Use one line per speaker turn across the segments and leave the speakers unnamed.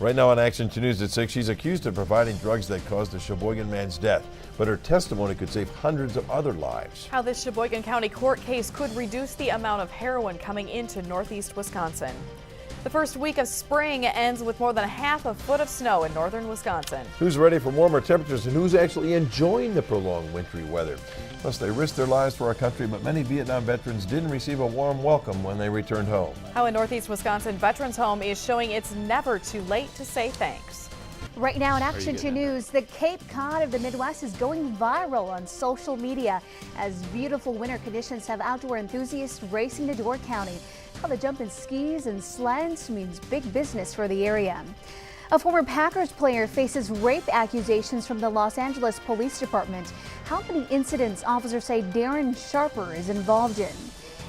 Right now on Action 2 News at 6, she's accused of providing drugs that caused the Sheboygan man's death, but her testimony could save hundreds of other lives.
How this Sheboygan County court case could reduce the amount of heroin coming into northeast Wisconsin. The first week of spring ends with more than half a foot of snow in northern Wisconsin.
Who's ready for warmer temperatures and who's actually enjoying the prolonged wintry weather? Plus, they risked their lives for our country, but many Vietnam veterans didn't receive a warm welcome when they returned home.
How a northeast Wisconsin veterans home is showing it's never too late to say thanks.
Right now in Action 2 News, the Cape Cod of the Midwest is going viral on social media as beautiful winter conditions have outdoor enthusiasts racing to Door County. How the jump in skis and sleds means big business for the area. A former Packers player faces rape accusations from the Los Angeles Police Department. How many incidents officers say Darren Sharper is involved in?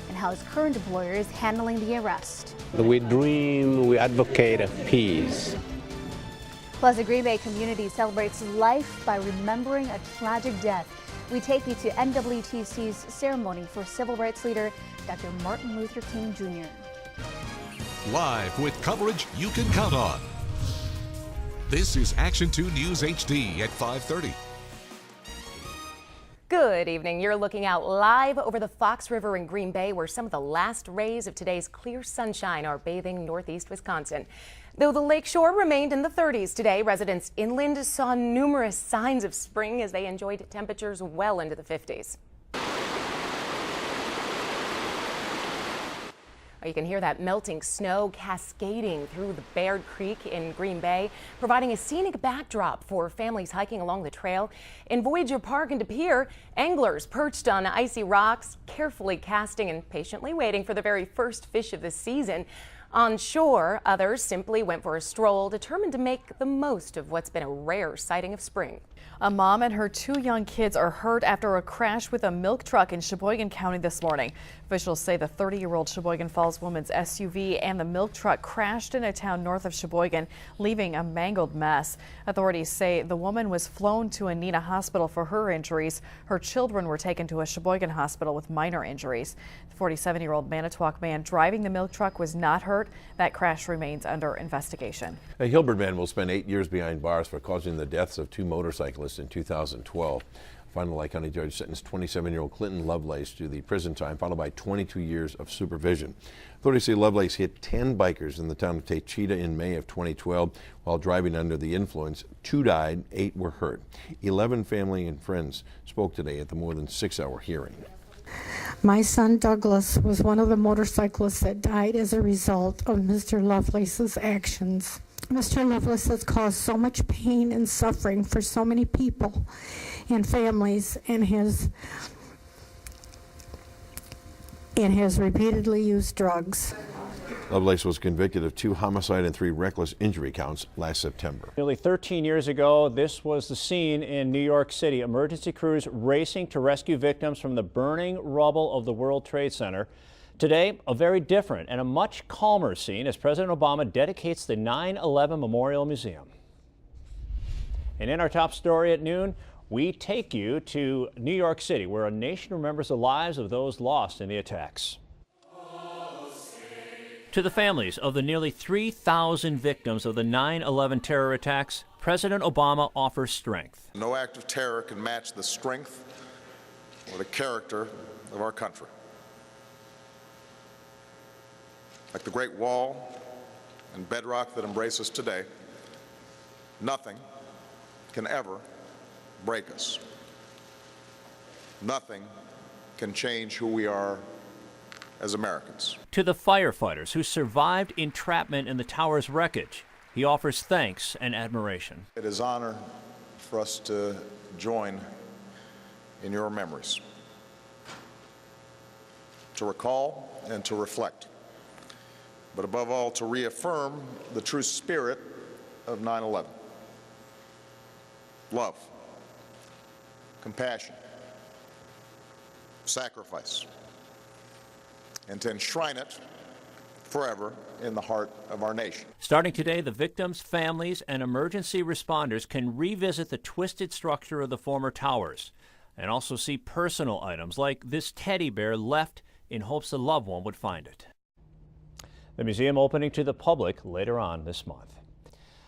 And how his current employer is handling the arrest.
We dream, we advocate peace.
Plus, the Green Bay community celebrates life by remembering a tragic death. We take you to NWTC's ceremony for civil rights leader Dr. Martin Luther King Jr.
Live with coverage you can count on. This is Action 2 News HD at 5:30.
Good evening. You're looking out live over the Fox River in Green Bay, where some of the last rays of today's clear sunshine are bathing northeast Wisconsin. Though the lakeshore remained in the 30s today, residents inland saw numerous signs of spring as they enjoyed temperatures well into the 50s. You can hear that melting snow cascading through the Baird Creek in Green Bay, providing a scenic backdrop for families hiking along the trail. In Voyager Park and De Pere, anglers perched on icy rocks, carefully casting and patiently waiting for the very first fish of the season. On shore, others simply went for a stroll, determined to make the most of what's been a rare sighting of spring.
A mom and her two young kids are hurt after a crash with a milk truck in Sheboygan County this morning. Officials say the 30-year-old Sheboygan Falls woman's SUV and the milk truck crashed in a town north of Sheboygan, leaving a mangled mess. Authorities say the woman was flown to Anita Hospital for her injuries. Her children were taken to a Sheboygan hospital with minor injuries. The 47-year-old Manitowoc man driving the milk truck was not hurt. That crash remains under investigation.
A Hilbert man will spend 8 years behind bars for causing the deaths of two motorcyclists in 2012. Fond du Lac County judge sentenced 27-year-old Clinton Lovelace to the prison time, followed by 22 years of supervision. Authorities say Lovelace hit 10 bikers in the town of Taycheedah in May of 2012 while driving under the influence. 2 died, 8 were hurt. 11 family and friends spoke today at the more than 6-hour hearing.
My son Douglas was one of the motorcyclists that died as a result of Mr. Lovelace's actions. Mr. Lovelace has caused so much pain and suffering for so many people and families, and has repeatedly used drugs.
Lovelace was convicted of 2 homicide and 3 reckless injury counts last September.
Nearly 13 years ago, this was the scene in New York City. Emergency crews racing to rescue victims from the burning rubble of the World Trade Center. Today, a very different and a much calmer scene as President Obama dedicates the 9/11 Memorial Museum. And in our top story at noon, we take you to New York City, where a nation remembers the lives of those lost in the attacks. To the families of the nearly 3,000 victims of the 9/11 terror attacks, President Obama offers strength.
No act of terror can match the strength or the character of our country. Like the Great Wall and bedrock that embrace us today, nothing can ever break us. Nothing can change who we are as Americans.
To the firefighters who survived entrapment in the tower's wreckage, he offers thanks and admiration.
It is an honor for us to join in your memories, to recall and to reflect, but above all to reaffirm the true spirit of 9/11. Love, compassion, sacrifice, and to enshrine it forever in the heart of our nation.
Starting today, the victims' families and emergency responders can revisit the twisted structure of the former towers and also see personal items like this teddy bear left in hopes a loved one would find it. The museum opening to the public later on this month.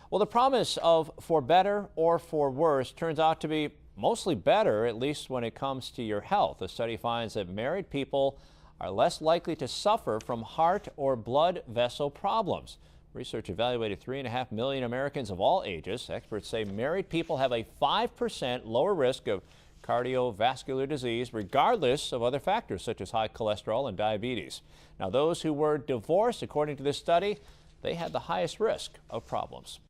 Well, the promise of for better or for worse turns out to be mostly better, at least when it comes to your health. A study finds that married people are less likely to suffer from heart or blood vessel problems. Research evaluated 3.5 million Americans of all ages. Experts say married people have a 5% lower risk of cardiovascular disease, regardless of other factors such as high cholesterol and diabetes. Now, those who were divorced, according to this study, they had the highest risk of problems.